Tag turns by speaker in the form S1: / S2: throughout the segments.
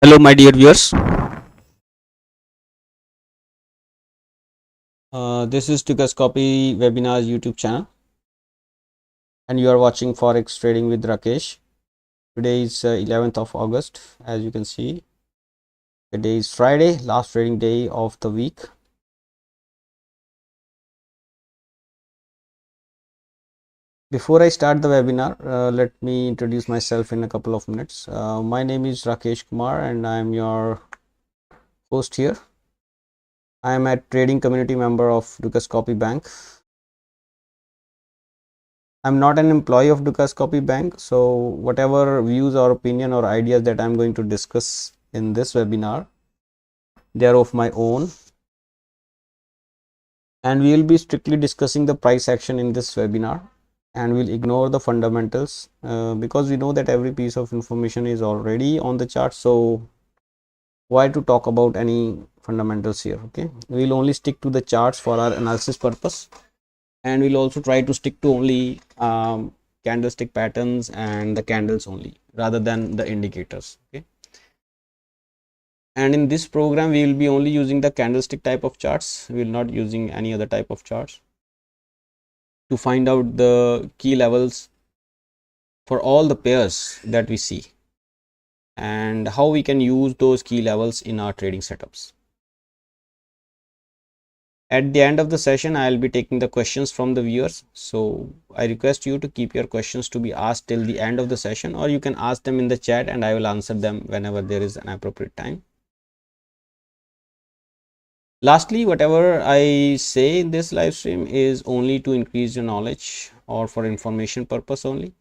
S1: Hello, my dear viewers. This is Copy Webinars YouTube channel, and you are watching Forex Trading with Rakesh. Today is 11th of August. As you can see, the day is Friday, last trading day of the week. Before I start the webinar, let me introduce myself in a couple of minutes. My name is Rakesh Kumar, and I am your host here. I am a trading community member of Copy Bank. I'm not an employee of Copy Bank, so whatever views or opinion or ideas that I'm going to discuss in this webinar, they are of my own, and we will be strictly discussing the price action in this webinar, and we'll ignore the fundamentals because we know that every piece of information is already on the chart, so why to talk about any fundamentals here. Okay, we'll only stick to the charts for our analysis purpose, and we'll also try to stick to only candlestick patterns and the candles only rather than the indicators. Okay, and in this program we will be only using the candlestick type of charts. We will not using any other type of charts to find out the key levels for all the pairs that we see and how we can use those key levels in our trading setups. At the end of the session, I will be taking the questions from the viewers. So I request you to keep your questions to be asked till the end of the session, or you can ask them in the chat and I will answer them whenever there is an appropriate time. Lastly, whatever I say in this live stream is only to increase your knowledge or for information purpose only.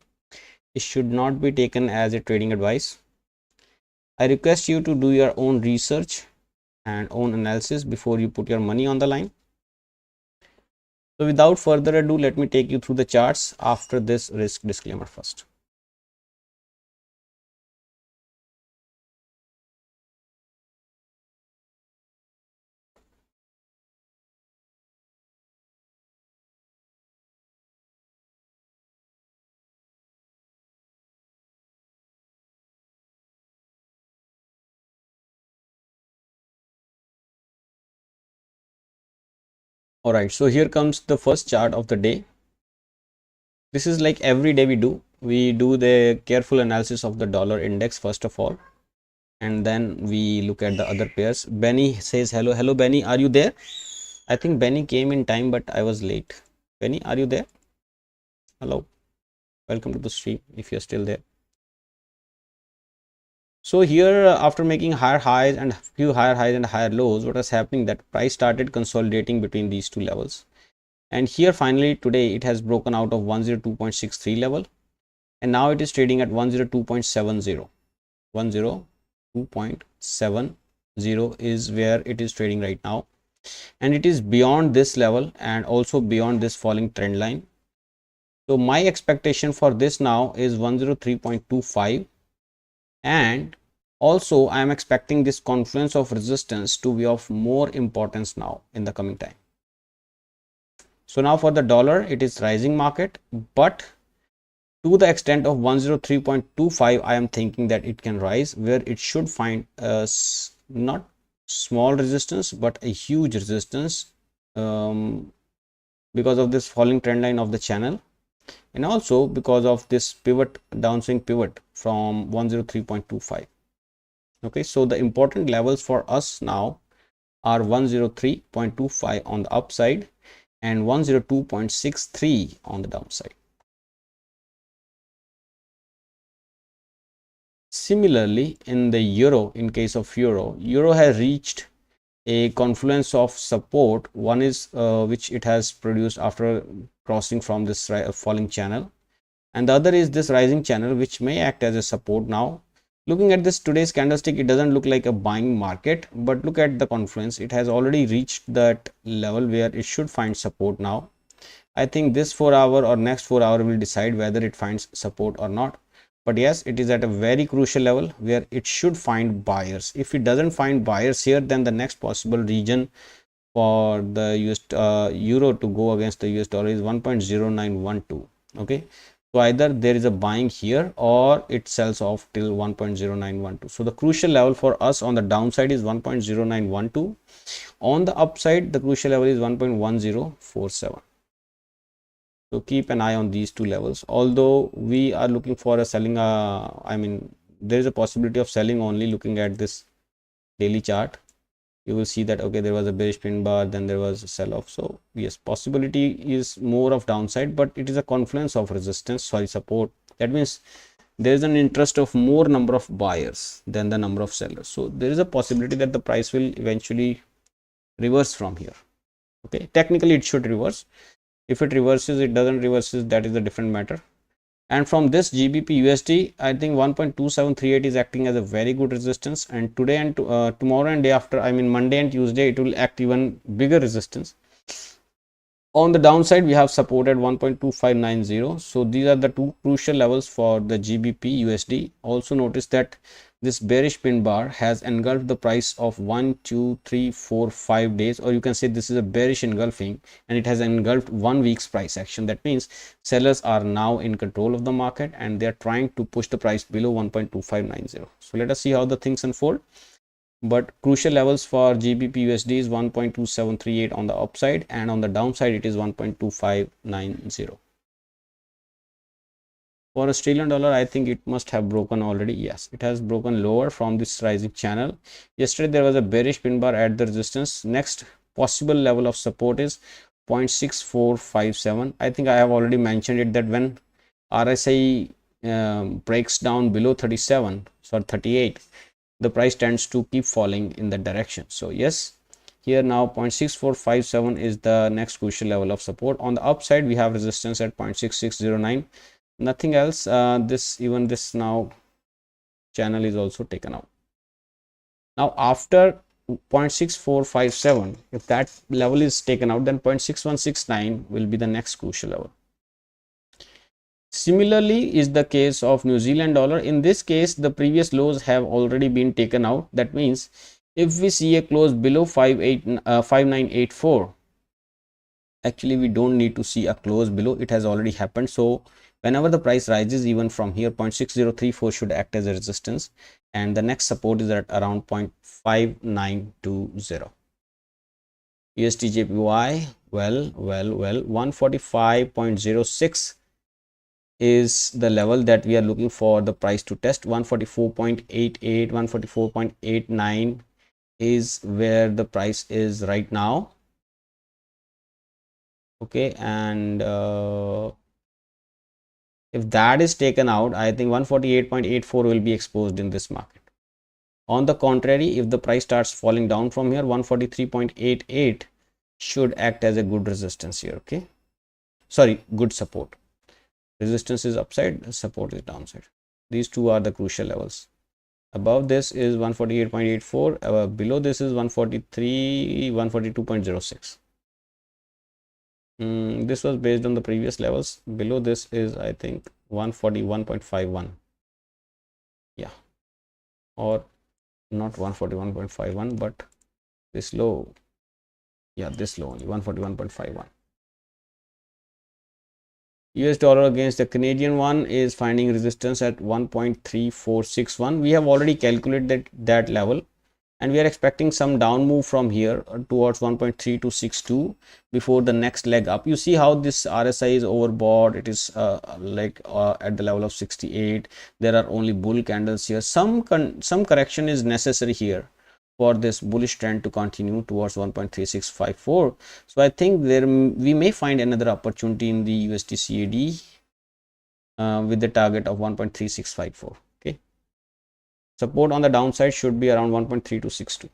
S1: It should not be taken as a trading advice. I request you to do your own research and own analysis before you put your money on the line. So without further ado, let me take you through the charts after this risk disclaimer first. All right, so here comes the first chart of the day. This is like every day we do the careful analysis of the dollar index first of all, and then we look at the other pairs. Benny says hello. Hello Benny, are you there? I think Benny came in time, but I was late. Benny, are you there? Hello, welcome to the stream if you're still there. So here after making higher highs and few higher highs and higher lows, what was happening that price started consolidating between these two levels, and here finally today it has broken out of 102.63 level, and now it is trading at 102.70. 102.70 is where it is trading right now, and it is beyond this level and also beyond this falling trend line. So my expectation for this now is 103.25, and also I am expecting this confluence of resistance to be of more importance now in the coming time. So now for the dollar, it is rising market, but to the extent of 103.25, I am thinking that it can rise, where it should find a not small resistance but a huge resistance because of this falling trend line of the channel, and also because of this pivot, downswing pivot from 103.25. okay, so the important levels for us now are 103.25 on the upside and 102.63 on the downside. Similarly, in the euro, in case of euro has reached a confluence of support. One is which it has produced after crossing from this falling channel, and the other is this rising channel which may act as a support. Now looking at this today's candlestick, it doesn't look like a buying market, but look at the confluence. It has already reached that level where it should find support. Now I think this 4 hour or next 4 hour will decide whether it finds support or not, but yes, it is at a very crucial level where it should find buyers. If it doesn't find buyers here, then the next possible region for the euro to go against the US dollar is 1.0912. okay, So either there is a buying here or it sells off till 1.0912. So the crucial level for us on the downside is 1.0912. On the upside, the crucial level is 1.1047. So keep an eye on these two levels. Although we are looking for a selling, I mean, there is a possibility of selling only looking at this daily chart. You will see that, okay, there was a bearish pin bar, then there was a sell off. So yes, possibility is more of downside, but it is a confluence of resistance, sorry, support. That means there is an interest of more number of buyers than the number of sellers. So there is a possibility that the price will eventually reverse from here. Okay, technically it should reverse. If it reverses, it doesn't reverses, that is a different matter. And from this GBPUSD, I think 1.2738 is acting as a very good resistance, and today and tomorrow and day after, I mean Monday and Tuesday, it will act even bigger resistance. On the downside, we have supported 1.2590. So these are the two crucial levels for the GBPUSD. Also notice that this bearish pin bar has engulfed the price of 1, 2, 3, 4, 5 days, or you can say this is a bearish engulfing, and it has engulfed 1 week's price action. That means sellers are now in control of the market and they are trying to push the price below 1.2590. So let us see how the things unfold. But crucial levels for GBPUSD is 1.2738 on the upside, and on the downside it is 1.2590. For Australian dollar, I think it must have broken already. Yes, it has broken lower from this rising channel. Yesterday there was a bearish pin bar at the resistance. Next possible level of support is 0.6457. I think I have already mentioned it that when RSI breaks down below 37 or 38, the price tends to keep falling in that direction. So yes, here now 0.6457 is the next crucial level of support. On the upside, we have resistance at 0.6609. Nothing else. This now channel is also taken out. Now after 0.6457, if that level is taken out, then 0.6169 will be the next crucial level. Similarly is the case of New Zealand dollar. In this case, the previous lows have already been taken out. That means if we see a close below 5984, actually we don't need to see a close below, it has already happened. So whenever the price rises, even from here, 0.6034 should act as a resistance, and the next support is at around 0.5920. USDJPY, well, 145.06 is the level that we are looking for the price to test. 144.88, 144.89 is where the price is right now. Okay, and if that is taken out, I think 148.84 will be exposed in this market. On the contrary, if the price starts falling down from here, 143.88 should act as a good resistance here. Okay, sorry, good support. Resistance is upside, support is downside. These two are the crucial levels. Above this is 148.84, below this is 142.06. This was based on the previous levels. Below this is, I think, 141.51. Yeah, or not 141.51, but this low. Yeah, this low only, 141.51. US dollar against the Canadian one is finding resistance at 1.3461. We have already calculated that level, and we are expecting some down move from here towards 1.3262 before the next leg up. You see how this RSI is overbought. It is at the level of 68. There are only bull candles here. Some correction is necessary here for this bullish trend to continue towards 1.3654. So I think we may find another opportunity in the USDCAD with the target of 1.3654. Okay, support on the downside should be around 1.3262.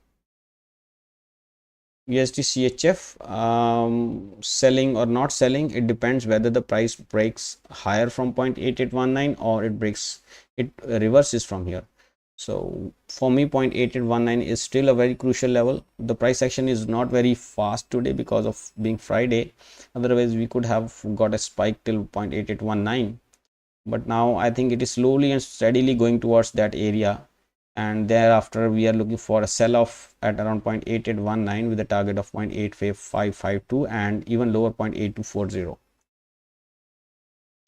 S1: USDCHF, selling or not selling, it depends whether the price breaks higher from 0.8819 or it reverses from here. So for me, 0.8819 is still a very crucial level. The price action is not very fast today because of being Friday. Otherwise, we could have got a spike till 0.8819. But now I think it is slowly and steadily going towards that area. And thereafter, we are looking for a sell-off at around 0.8819 with a target of 0.85552 and even lower 0.8240.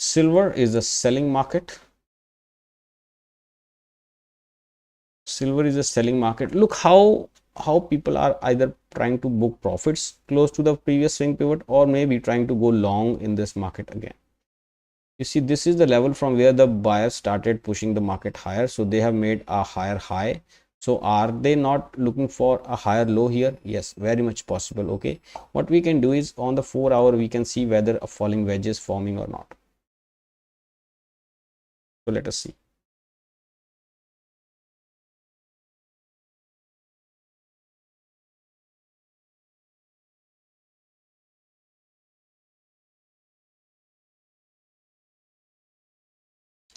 S1: Silver is a selling market. Silver is a selling market. Look how people are either trying to book profits close to the previous swing pivot, or maybe trying to go long in this market again. You see, this is the level from where the buyers started pushing the market higher, so they have made a higher high. So are they not looking for a higher low here? Yes, very much possible. Okay, what we can do is on the 4 hour we can see whether a falling wedge is forming or not. So let us see.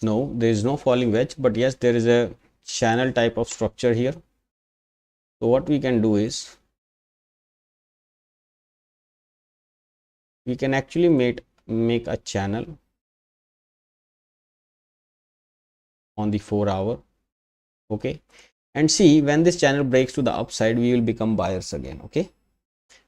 S1: No, there is no falling wedge, but yes, there is a channel type of structure here. So what we can do is we can actually make a channel on the 4 hour. Okay, and see, when this channel breaks to the upside, we will become buyers again. Okay,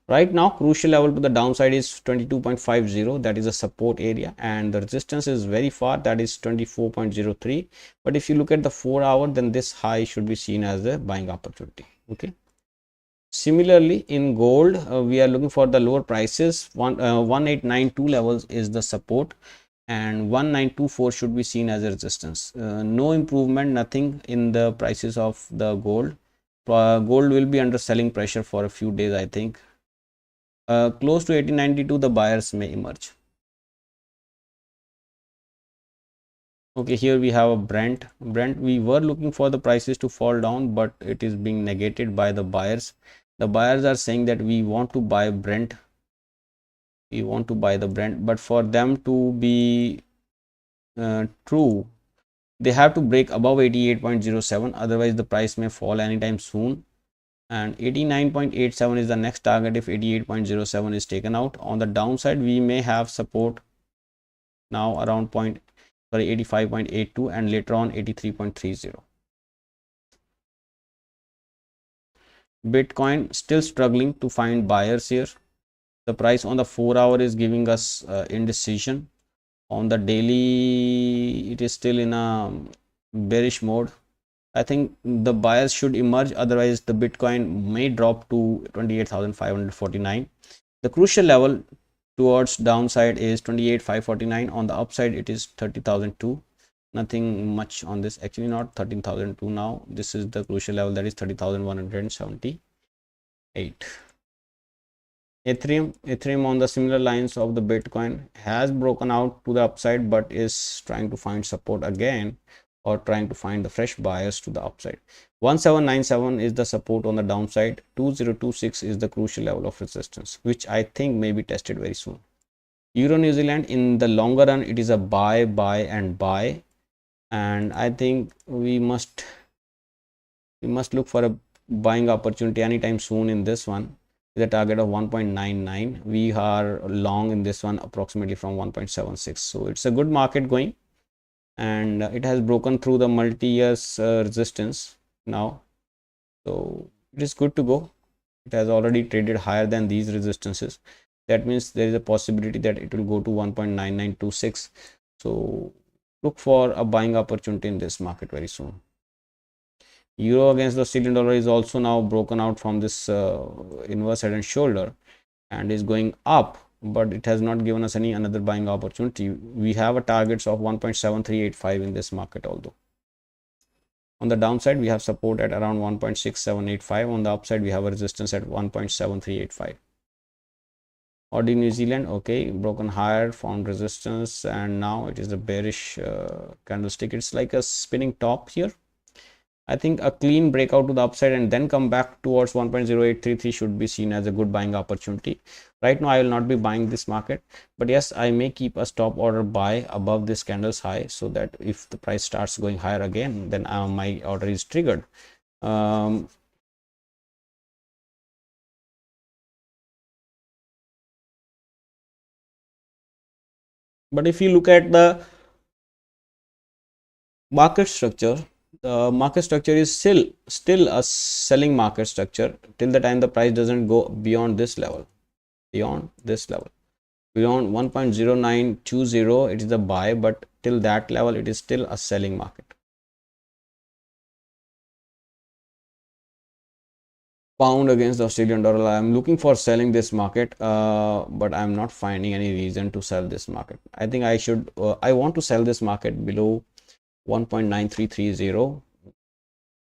S1: right now crucial level to the downside is 22.50, that is a support area, and the resistance is very far, that is 24.03. but if you look at the 4 hour, then this high should be seen as a buying opportunity. Okay, similarly in gold, we are looking for the lower prices. 1892 levels is the support, and 1924 should be seen as a resistance. No improvement, nothing in the prices of the gold. Gold will be under selling pressure for a few days, I think. Close to 1892 the buyers may emerge. Okay, here we have a Brent. We were looking for the prices to fall down, but it is being negated by the buyers. The buyers are saying that we want to buy Brent, but for them to be true, they have to break above 88.07, otherwise the price may fall anytime soon. And 89.87 is the next target if 88.07 is taken out. On the downside, we may have support now around 85.82 and later on 83.30. Bitcoin still struggling to find buyers here. The price on the 4 hour is giving us indecision. On the daily, it is still in a bearish mode. I think the buyers should emerge, otherwise the Bitcoin may drop to 28,549. The crucial level towards downside is 28,549. On the upside, it is 30,002. Nothing much on this, actually not 13,002 now. This is the crucial level, that is 30,178. Ethereum on the similar lines of the Bitcoin has broken out to the upside, but is trying to find support again, or trying to find the fresh buyers to the upside. 1797 is the support on the downside. 2026 is the crucial level of resistance, which I think may be tested very soon. EURNZD, in the longer run, it is a buy, and buy, and I think we must look for a buying opportunity anytime soon in this one. The target of 1.99. we are long in this one approximately from 1.76. so it's a good market going, and it has broken through the multi-years resistance now, so it is good to go. It has already traded higher than these resistances. That means there is a possibility that it will go to 1.9926. so look for a buying opportunity in this market very soon. Euro against the Australian dollar is also now broken out from this inverse head and shoulder, and is going up, but it has not given us any another buying opportunity. We have a targets of 1.7385 in this market. Although on the downside we have support at around 1.6785, on the upside we have a resistance at 1.7385. AUD New Zealand, okay, broken higher, found resistance, and now it is a bearish candlestick. It's like a spinning top here. I think a clean breakout to the upside and then come back towards 1.0833 should be seen as a good buying opportunity. Right now I will not be buying this market, but yes, I may keep a stop order buy above this candle's high, so that if the price starts going higher again, then my order is triggered. But if you look at the market structure, the market structure is still a selling market structure till the time the price doesn't go beyond this level. Beyond 1.0920 it is a buy, but till that level it is still a selling market. Pound against the Australian dollar, I am looking for selling this market, but I'm not finding any reason to sell this market. I think I should I want to sell this market below 1.9330,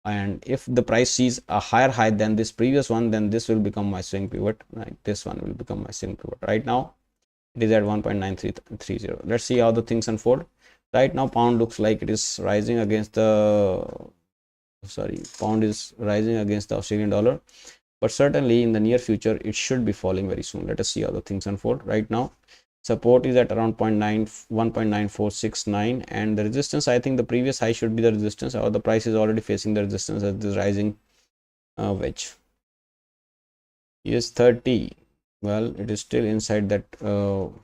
S1: and if the price sees a higher high than this previous one, then this will become my swing pivot. Right, this one will become my swing pivot. Right now it is at 1.9330. let's see how the things unfold. Right now pound looks like it is rising against the pound is rising against the Australian dollar, but certainly in the near future it should be falling very soon. Let us see how the things unfold. Right now support is at around 1.9469, and the resistance, I think the previous high should be the resistance, or the price is already facing the resistance as this rising wedge. US30, well, it is still inside that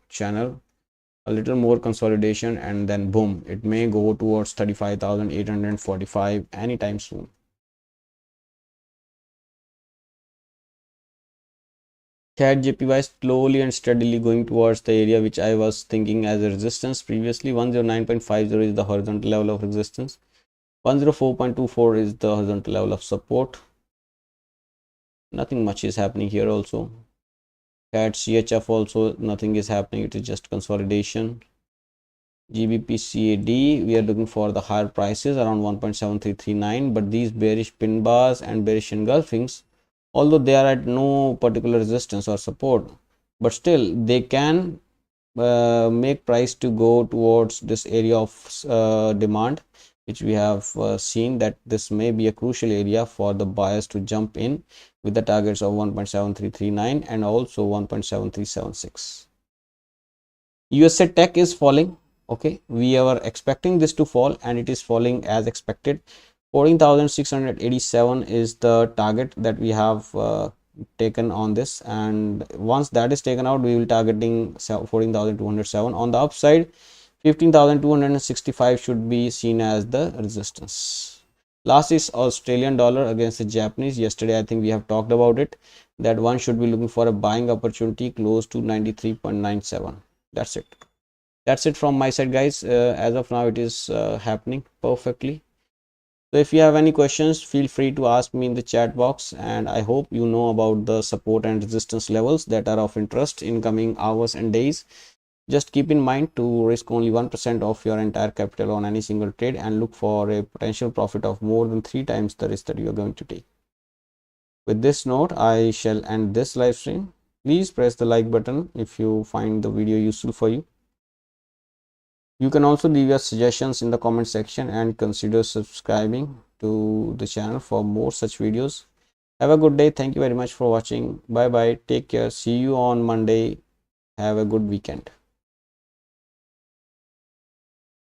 S1: channel. A little more consolidation and then boom, it may go towards 35,845 anytime soon. CAD JPY slowly and steadily going towards the area which I was thinking as a resistance previously. 109.50 is the horizontal level of resistance. 104.24 is the horizontal level of support. Nothing much is happening here also. CAD CHF also nothing is happening, it is just consolidation. GBPCAD, we are looking for the higher prices around 1.7339, but these bearish pin bars and bearish engulfings, although they are at no particular resistance or support, but still they can make price to go towards this area of demand, which we have seen that this may be a crucial area for the buyers to jump in with the targets of 1.7339 and also 1.7376. USD tech is falling. Okay, we are expecting this to fall and it is falling as expected. 14,687 is the target that we have taken on this, and once that is taken out we will targeting 14,207. On the upside 15,265 should be seen as the resistance. Last is Australian dollar against the Japanese. Yesterday I think we have talked about it, that one should be looking for a buying opportunity close to 93.97. That's it from my side, guys. As of now it is happening perfectly. So if you have any questions, feel free to ask me in the chat box, and I hope you know about the support and resistance levels that are of interest in coming hours and days. Just keep in mind to risk only 1% of your entire capital on any single trade and look for a potential profit of more than 3 times the risk that you are going to take. With this note, I shall end this live stream. Please press the like button if you find the video useful for you. You can also leave your suggestions in the comment section and consider subscribing to the channel for more such videos. Have a good day. Thank you very much for watching. Bye bye. Take care. See you on Monday. Have a good weekend.